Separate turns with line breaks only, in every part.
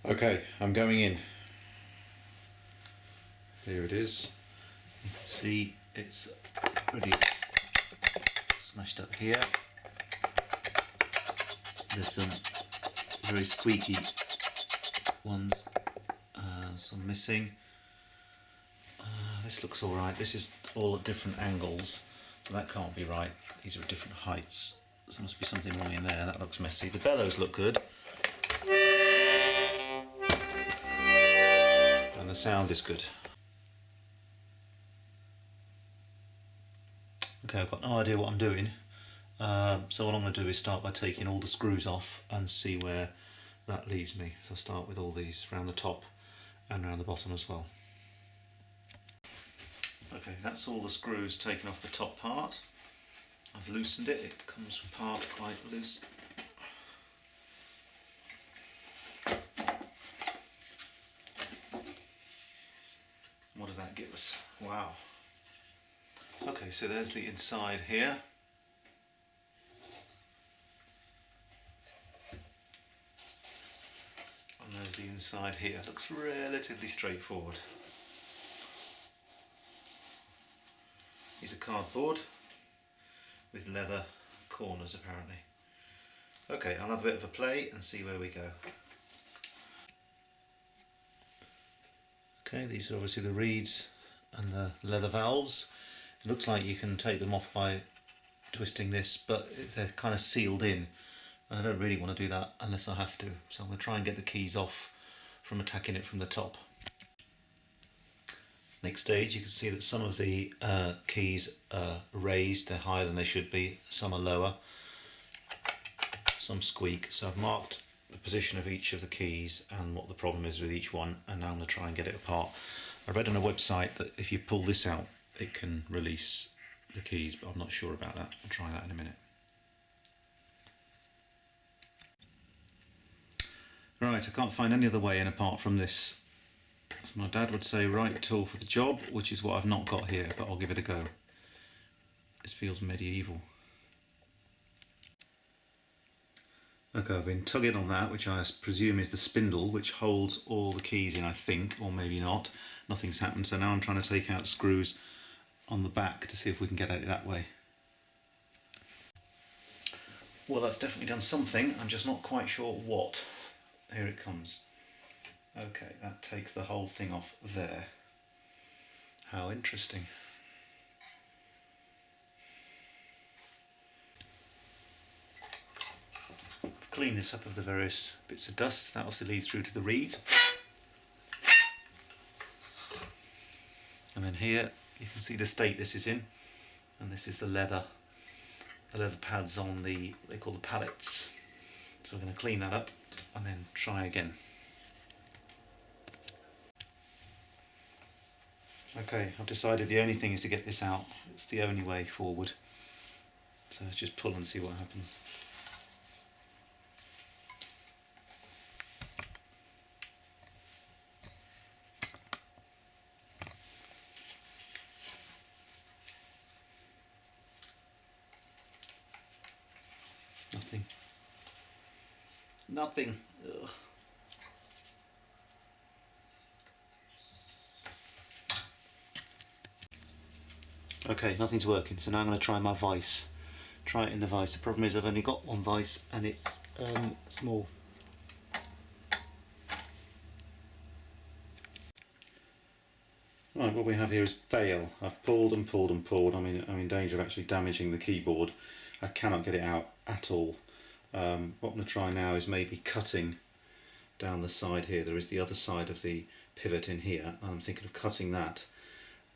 Okay, I'm going in. Here it is. You can see it's pretty smashed up here. There's some very squeaky ones, some missing. This looks alright. This is all at different angles, so that can't be right. These are at different heights. There must be something wrong in there. That looks messy. The bellows look good. And the sound is good. Okay, I've got no idea what I'm doing. So what I'm going to do is start by taking all the screws off and see where that leaves me. So I'll start with all these around the top and around the bottom as well. Okay, that's all the screws taken off the top part. I've loosened it, it comes apart quite loose. What does that give us? Wow. Okay, so there's the inside here. And there's the inside here. Looks relatively straightforward. These are cardboard with leather corners apparently. Okay, I'll have a bit of a play and see where we go. Okay, these are obviously the reeds and the leather valves. It looks like you can take them off by twisting this, but they're kind of sealed in and I don't really want to do that unless I have to. So I'm going to try and get the keys off from attacking it from the top. Next stage, you can see that some of the keys are raised, they're higher than they should be, some are lower, some squeak. So I've marked the position of each of the keys and what the problem is with each one, and now I'm going to try and get it apart. I read on a website that if you pull this out it can release the keys, but I'm not sure about that. I'll try that in a minute. Right, I can't find any other way in apart from this. So my dad would say right tool for the job, which is what I've not got here, but I'll give it a go. This feels medieval. Okay, I've been tugging on that, which I presume is the spindle which holds all the keys in, I think, or maybe not. Nothing's happened, so now I'm trying to take out screws on the back to see if we can get at it that way. Well, that's definitely done something, I'm just not quite sure what. Here it comes. Okay, that takes the whole thing off there. How interesting. Clean this up of the various bits of dust. That obviously leads through to the reeds. And then here you can see the state this is in, and this is the leather pads on the, what they call the pallets. So we're going to clean that up and then try again. Okay, I've decided the only thing is to get this out. It's the only way forward. So let's just pull and see what happens. Nothing. Nothing. Ugh. Okay, nothing's working, so now I'm going to try my vise. Try it in the vise. The problem is I've only got one vise and it's small. Right, what we have here is fail. I've pulled and pulled and pulled. I'm in danger of actually damaging the keyboard. I cannot get it out at all. What I'm going to try now is maybe cutting down the side here. There is the other side of the pivot in here. I'm thinking of cutting that,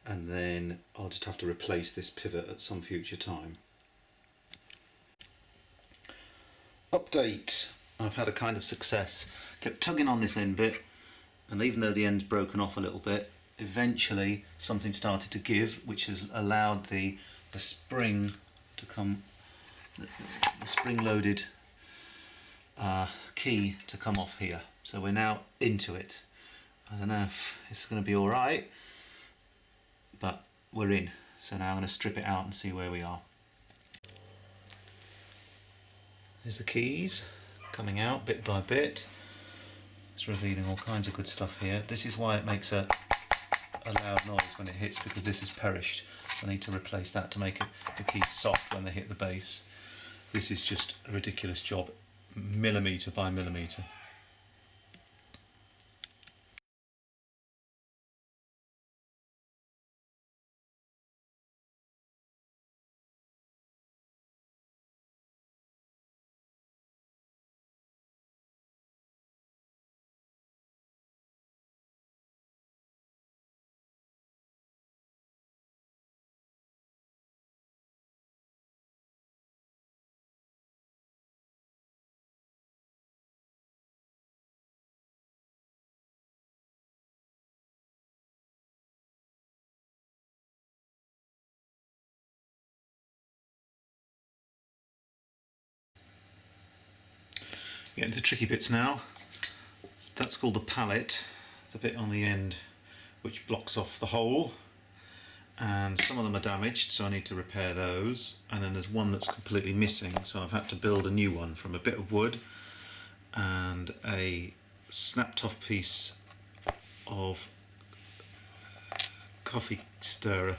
and then I'll just have to replace this pivot at some future time. Update. I've had a kind of success. Kept tugging on this end bit, and even though the end's broken off a little bit, eventually something started to give, which has allowed the spring to come, the spring loaded key to come off here. So we're now into it. I don't know if it's going to be alright, but we're in. So now I'm going to strip it out and see where we are. There's the keys coming out bit by bit. It's revealing all kinds of good stuff here. This is why it makes a loud noise when it hits, because this has perished. I need to replace that to make the keys soft when they hit the bass. This is just a ridiculous job, millimetre by millimetre. Getting to the tricky bits now. That's called the pallet. The bit on the end which blocks off the hole, and some of them are damaged, so I need to repair those. And then there's one that's completely missing, so I've had to build a new one from a bit of wood and a snapped off piece of coffee stirrer,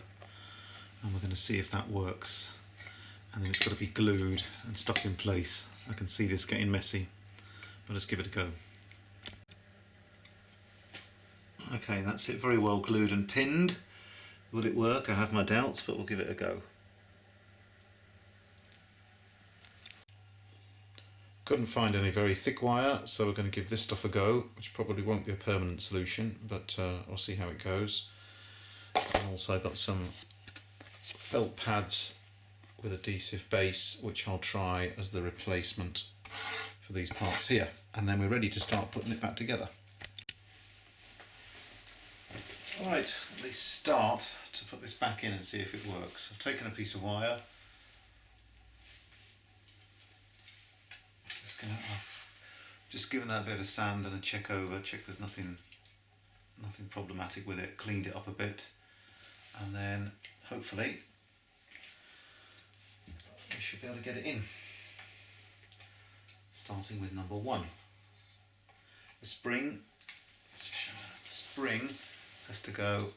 and we're going to see if that works. And then it's got to be glued and stuck in place. I can see this getting messy. I'll just give it a go. Okay, that's it, very well glued and pinned. Will it work? I have my doubts, but we'll give it a go. Couldn't find any very thick wire, so we're going to give this stuff a go, which probably won't be a permanent solution, but I'll see how it goes. And also I've got some felt pads with adhesive base, which I'll try as the replacement for these parts here, and then we're ready to start putting it back together. Right, at least start to put this back in and see if it works. I've taken a piece of wire. Just given that a bit of a sand and a check over, check there's nothing problematic with it, cleaned it up a bit, and then hopefully we should be able to get it in. Starting with number one. The spring, let's just show that. The spring has to go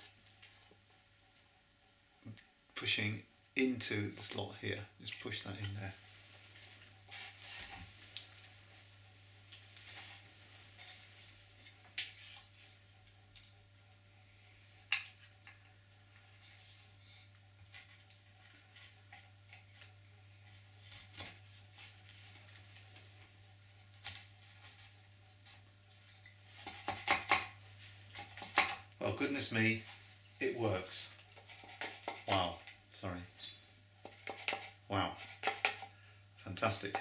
pushing into the slot here. Just push that in there. Oh goodness me, it works. Wow, sorry. Wow, fantastic.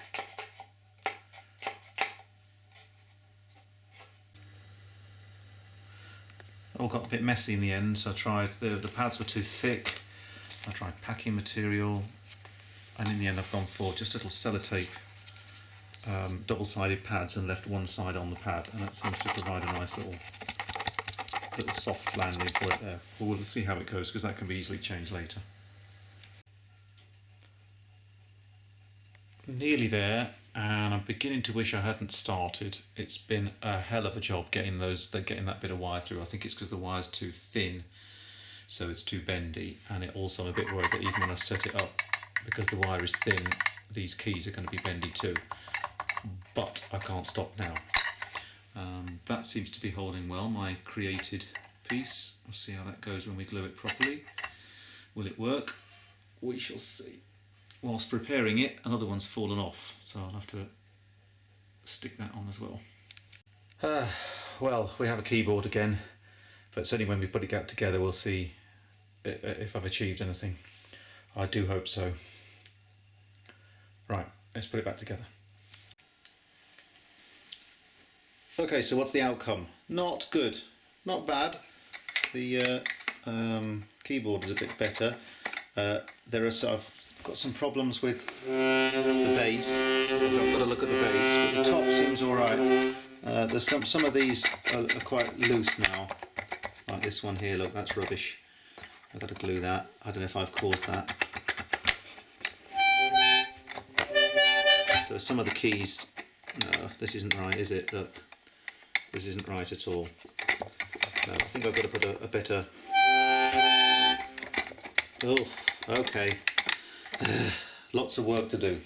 All got a bit messy in the end, so I tried, the pads were too thick. I tried packing material, and in the end I've gone for just little sellotape double-sided pads and left one side on the pad, and that seems to provide a nice little soft landing for it there. But we'll see how it goes, because that can be easily changed later. Nearly there, and I'm beginning to wish I hadn't started. It's been a hell of a job getting that bit of wire through. I think it's because the wire's too thin, so it's too bendy, and it also I'm a bit worried that even when I've set it up, because the wire is thin, these keys are going to be bendy too. But I can't stop now. That seems to be holding well, my created piece. We'll see how that goes when we glue it properly. Will it work? We shall see. Whilst repairing it, another one's fallen off, so I'll have to stick that on as well. Well, we have a keyboard again, but it's only when we put it back together we'll see if I've achieved anything. I do hope so. Right, let's put it back together. Okay, so what's the outcome? Not good, not bad. The keyboard is a bit better. I've got some problems with the bass. I've got to look at the bass, but the top seems all right. There's some of these are quite loose now, like this one here. Look, that's rubbish. I've got to glue that. I don't know if I've caused that. So some of the keys, no, this isn't right, is it? Look. This isn't right at all. No, I think I've got to put a better... Oh, okay. Lots of work to do.